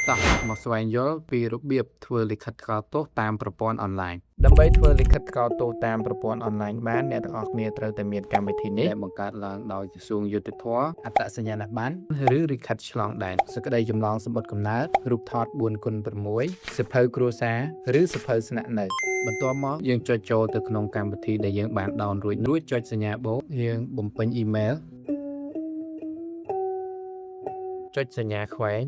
តោះមកស្វែងយល់ពីរបៀបធ្វើលិខិតថ្កោលទោសតាមប្រព័ន្ធអនឡាញដើម្បីធ្វើលិខិតថ្កោលទោសតាមប្រព័ន្ធអនឡាញបានអ្នកទាំងអស់គ្នាត្រូវតែមានកម្មវិធីនេះដែលបង្កើតឡើងដោយក្រសួងយុតិធធម៌អត្តសញ្ញាណប័ណ្ណឬលិខិតឆ្លងដែនសេចក្តីចម្លងសម្បត្តិកំណើតរូបថត 4x6 សៀវភៅគ្រួសារឬសៀវភៅស្នាក់នៅបន្ទាប់មកយើងចុចចូលទៅក្នុងកម្មវិធីដែលយើងបានដោនរួចចុចសញ្ញាបូកយើងបំពេញអ៊ីមែលចុចសញ្ញាខ្វែង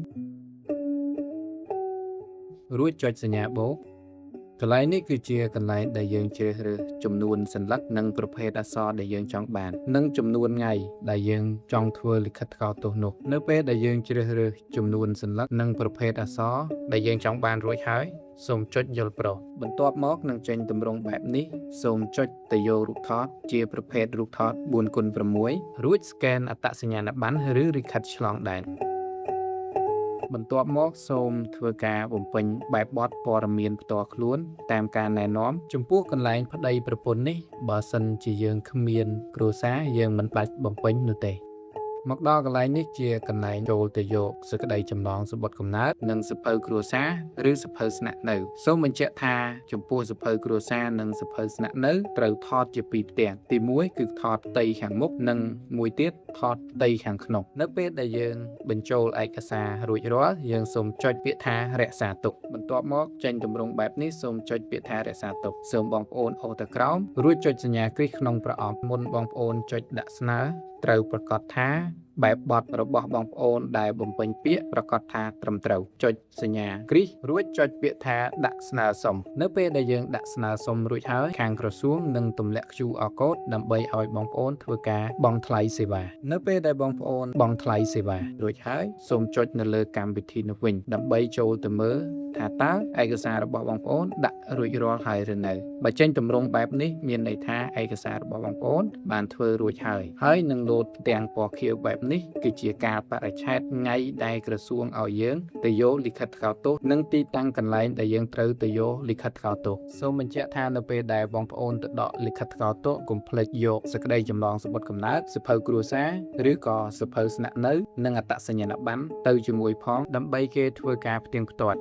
រួចចុចសញ្ញាបូកកន្លែងនេះគឺជាកន្លែងដែលយើងជ្រើសរើសចំនួនសន្លឹកនិងប្រភេទអក្សរដែលយើងចង់បាននិងចំនួនថ្ងៃដែលយើងចង់ធ្វើលិខិតថ្កោលទោសនោះនៅពេលដែលយើងជ្រើសរើសចំនួនសន្លឹកនិងប្រភេទអក្សរដែលយើងចង់បានរួចហើយសូមចុចយល់ព្រមបន្ទាប់មកនឹងចេញទម្រង់បែបនេះសូមចុចទៅយករូបថតជាប្រភេទរូបថត 4x6 រួចស្កេនអត្តសញ្ញាណប័ណ្ណឬលិខិតឆ្លងដែនបន្ទាប់មកសូមធ្វើការបំពេញបែបបទព័ត៌មានផ្ទាល់ខ្លួនតាមការណែនាំចំពោះកន្លែងប្តីប្រពន្ធនេះបើសិនជាយើងគ្មានគ្រួសារយើងមិនបាច់បំពេញនោះទេមកដល់កន្លែងនេះជាកន្លែងចូលទៅយកសេចក្តីចម្លងសម្បត្តិកំណើតនិងសៀវភៅគ្រួសារឬសៀវភៅស្នាក់នៅសូមបញ្ជាក់ថាចំពោះសៀវភៅគ្រួសារនិងសៀវភៅស្នាក់នៅត្រូវថតជាពីរផ្ទាំងទី1គឺថតផ្ទៃខាងមុខនិងមួយទៀតថតផ្ទៃខាងក្នុងនៅពេលដែលយើងបញ្ចូលឯកសាររួចរាល់យើងសូមចុចពាក្យថារក្សាទុកបន្ទាប់មកចេញទម្រង់បែបនេះសូមចុចពាក្យថារក្សាទុកសូមបងប្អូនអូសទៅក្រោមរួចចុចសញ្ញាគ្រីសក្នុងប្រអប់មុនបងប្អូនចុចដាក់ស្នើត្រូវប្រកាសថាបែបបទរបស់បងប្អូនដែលបំពេញពាក្យប្រកាសថាត្រឹមត្រូវចុចសញ្ញាគ្រីសរួចចុចពាក្យថាដាក់ស្នើសុំនៅពេលដែលយើងដាក់ស្នើសុំរួចហើយខាងក្រសួងនឹងទម្លាក់ QR code ដើម្បីឲ្យបងប្អូនធ្វើការបង់ថ្លៃសេវានៅពេលដែលបងប្អូនបង់ថ្លៃសេវារួចហើយសូមចុចនៅលើកម្មវិធីនោះវិញដើម្បីចូលទៅមើលថាតើឯកសាររបស់បងប្អូនដាក់រួចរាល់ហើយឬនៅបើចេញទម្រង់បែបនេះមានន័យថាឯកសាររបស់បងប្អូនបានធ្វើរួចហើយនឹងលោតផ្ទាំងពណ៌ខៀវបែបនេះគឺជាការបរិច្ឆេទថ្ងៃដែលក្រសួងឲ្យយើងទៅយកលិខិតថ្កោលទោសនិងទីតាំងកន្លែងដែលយើងត្រូវទៅយកលិខិតថ្កោលទោសសូមបញ្ជាក់ថានៅពេលដែលបងប្អូនទៅដកលិខិតថ្កោលទោសកុំភ្លេចយកសេចក្តីចម្លងសម្បត្តិកំណើតសៀវភៅគ្រួសារឬក៏សៀវភៅស្នាក់នៅនិងអត្តសញ្ញាណប័ណ្ណទៅជាមួយផងដើម្បីគេធ្វើការផ្ទៀងផ្ទាត់